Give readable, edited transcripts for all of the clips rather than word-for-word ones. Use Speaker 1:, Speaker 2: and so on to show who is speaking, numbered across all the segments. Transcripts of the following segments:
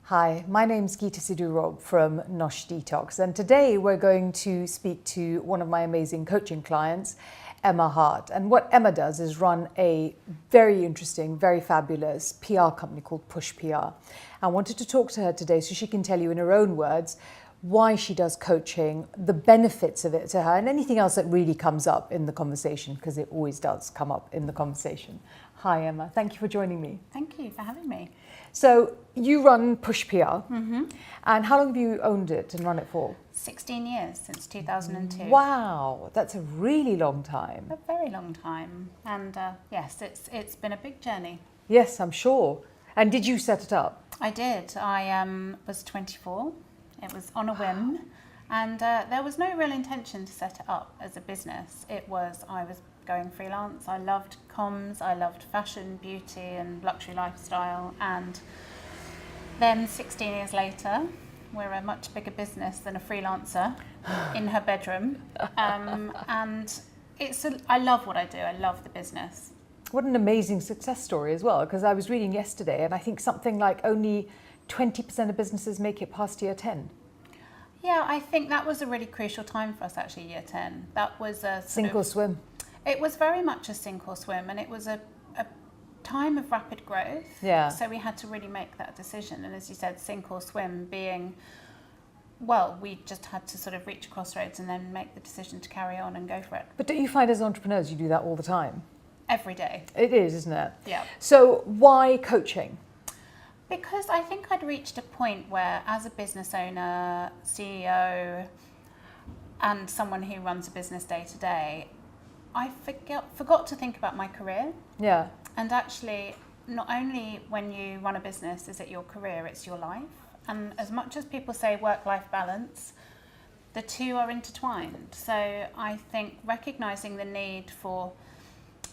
Speaker 1: Hi, my name's Geeta Sidhu-Robb from Nosh Detox, and today we're going to speak to one of my amazing coaching clients, Emma Hart. And what Emma does is run a very interesting, very fabulous PR company called PushPR. I wanted to talk to her today so she can tell you in her own words why she does coaching, the benefits of it to her, and anything else that really comes up in the conversation, because it always does come up in the conversation. Hi, Emma. Thank you for joining me.
Speaker 2: Thank you for having me.
Speaker 1: So you run PushPR, and how long have you owned it and run it for?
Speaker 2: 16 years, since 2002.
Speaker 1: Wow, that's a really long time.
Speaker 2: A very long time. And yes, it's been a big journey.
Speaker 1: Yes, I'm sure. And did you set it up?
Speaker 2: I did. I was 24. It was on a whim. And there was no real intention to set it up as a business. I was going freelance. I loved comms, I loved fashion, beauty and luxury lifestyle. And then 16 years later, we're a much bigger business than a freelancer in her bedroom. And I love what I do. I love the business.
Speaker 1: What an amazing success story as well, because I was reading yesterday and I think something like only 20% of businesses make it past year 10.
Speaker 2: Yeah, I think that was a really crucial time for us actually, year 10. That was a
Speaker 1: sink or swim.
Speaker 2: It was very much a sink or swim, and it was a time of rapid growth.
Speaker 1: Yeah.
Speaker 2: So we had to really make that decision. And as you said, sink or swim being, well, we just had to sort of reach a crossroads and then make the decision to carry on and go for it.
Speaker 1: But don't you find as entrepreneurs you do that all the time?
Speaker 2: Every day.
Speaker 1: It is, isn't it?
Speaker 2: Yeah.
Speaker 1: So why coaching?
Speaker 2: Because I think I'd reached a point where, as a business owner, CEO, and someone who runs a business day to day, I forgot to think about my career.
Speaker 1: Yeah.
Speaker 2: And actually, not only when you run a business is it your career, it's your life. And as much as people say work-life balance, the two are intertwined. So I think recognising the need for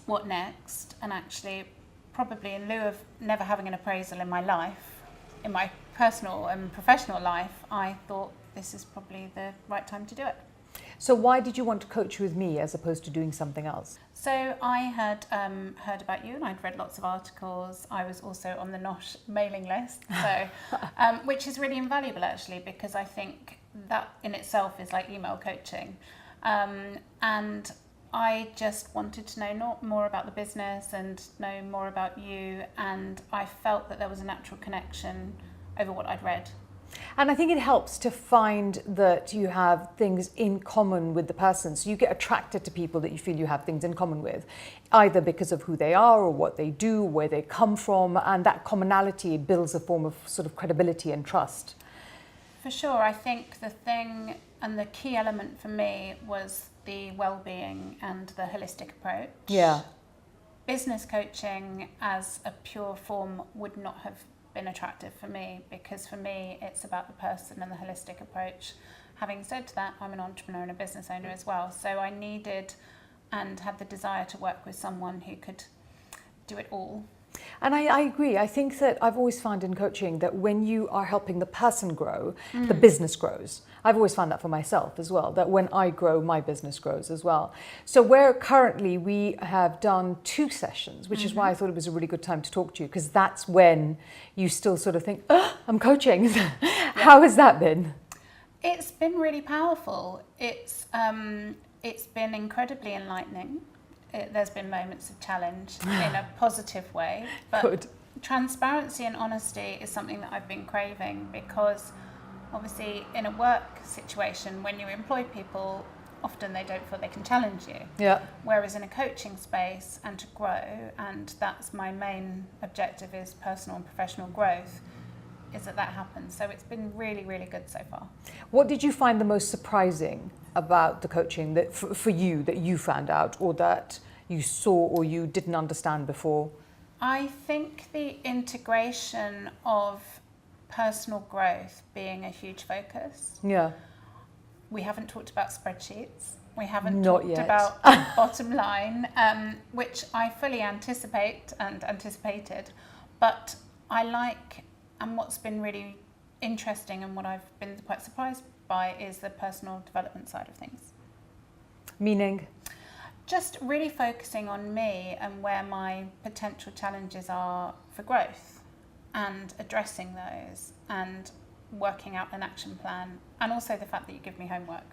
Speaker 2: what next, and actually probably in lieu of never having an appraisal in my life, in my personal and professional life, I thought this is probably the right time to do it.
Speaker 1: So why did you want to coach with me as opposed to doing something else?
Speaker 2: So I had heard about you and I'd read lots of articles. I was also on the Nosh mailing list, so which is really invaluable actually, because I think that in itself is like email coaching. And I just wanted to know more about the business and know more about you, and I felt that there was a natural connection over what I'd read.
Speaker 1: And I think it helps to find that you have things in common with the person. So you get attracted to people that you feel you have things in common with, either because of who they are or what they do, where they come from, and that commonality builds a form of sort of credibility and trust.
Speaker 2: For sure. I think the thing and the key element for me was the well-being and the holistic approach.
Speaker 1: Yeah.
Speaker 2: Business coaching as a pure form would not have been attractive for me, because for me it's about the person and the holistic approach. Having said that, I'm an entrepreneur and a business owner as well, so I needed and had the desire to work with someone who could do it all.
Speaker 1: And I agree. I think that I've always found in coaching that when you are helping the person grow, the business grows. I've always found that for myself as well, that when I grow, my business grows as well. So we have done 2 sessions, which is why I thought it was a really good time to talk to you, because that's when you still sort of think, oh, I'm coaching. How has that been?
Speaker 2: It's been really powerful. It's been incredibly enlightening. There's been moments of challenge in a positive way, but
Speaker 1: Good.
Speaker 2: Transparency and honesty is something that I've been craving, because obviously in a work situation, when you employ people, often they don't feel they can challenge you.
Speaker 1: Yeah.
Speaker 2: Whereas in a coaching space, and to grow, and that's my main objective, is personal and professional growth, is that happens. So it's been really, really good so far.
Speaker 1: What did you find the most surprising about the coaching that for you, that you found out, or that you saw or you didn't understand before?
Speaker 2: I think the integration of personal growth being a huge focus.
Speaker 1: Yeah.
Speaker 2: We haven't talked about spreadsheets. We haven't
Speaker 1: Not
Speaker 2: talked
Speaker 1: yet.
Speaker 2: about bottom line, which I fully anticipated. But I like, and what's been really interesting and what I've been quite surprised by is the personal development side of things.
Speaker 1: Meaning?
Speaker 2: Just really focusing on me and where my potential challenges are for growth. and addressing those and working out an action plan, and also the fact that you give me homework.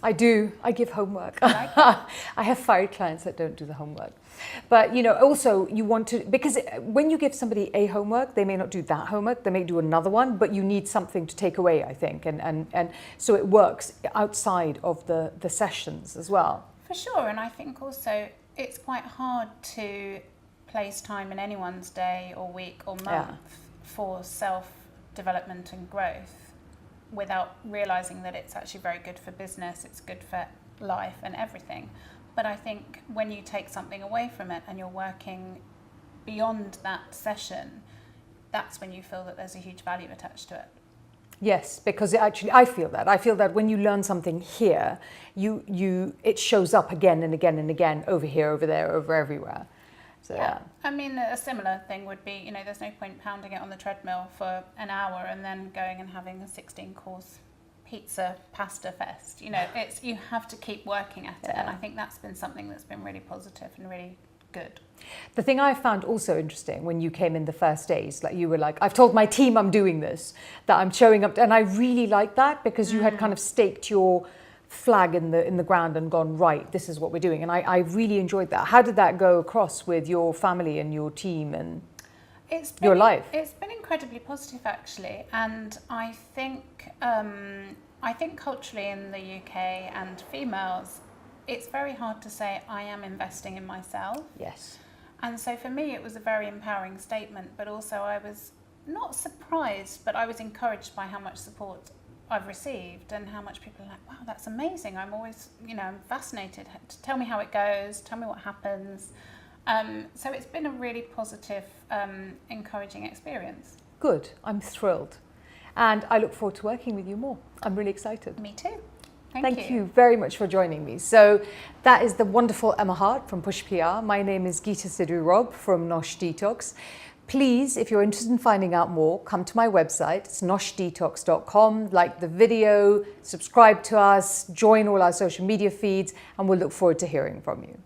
Speaker 1: I do. I give homework.
Speaker 2: Like
Speaker 1: I have fired clients that don't do the homework. But, you know, also you want to, because when you give somebody a homework, they may not do that homework, they may do another one, but you need something to take away, I think. And so it works outside of the sessions as well.
Speaker 2: For sure. And I think also it's quite hard to place time in anyone's day or week or month for self-development and growth without realising that it's actually very good for business, it's good for life and everything. But I think when you take something away from it and you're working beyond that session, that's when you feel that there's a huge value attached to it.
Speaker 1: Yes, because I feel that when you learn something here, it shows up again and again and again, over here, over there, over everywhere. So, yeah.
Speaker 2: I mean, a similar thing would be, you know, there's no point pounding it on the treadmill for an hour and then going and having a 16-course pizza pasta fest. You know, you have to keep working at it. And I think that's been something that's been really positive and really good.
Speaker 1: The thing I found also interesting when you came in the first days, like you were like, I've told my team I'm doing this, that I'm showing up. And I really liked that because you had kind of staked your flag in the ground and gone, right, this is what we're doing. And I really enjoyed that. How did that go across with your family and your team and your life?
Speaker 2: It's been incredibly positive, actually. And I think culturally in the UK and females, it's very hard to say I am investing in myself.
Speaker 1: Yes.
Speaker 2: And so for me, it was a very empowering statement, but also I was not surprised, but I was encouraged by how much support I've received and how much people are like, wow, that's amazing. I'm always, I'm fascinated. Tell me how it goes. Tell me what happens. So it's been a really positive, encouraging experience.
Speaker 1: Good. I'm thrilled. And I look forward to working with you more. I'm really excited.
Speaker 2: Me too.
Speaker 1: Thank you very much for joining me. So that is the wonderful Emma Hart from PushPR. My name is Geeta Sidhu-Robb from Nosh Detox. Please, if you're interested in finding out more, come to my website. It's noshdetox.com. Like the video, subscribe to us, join all our social media feeds, and we'll look forward to hearing from you.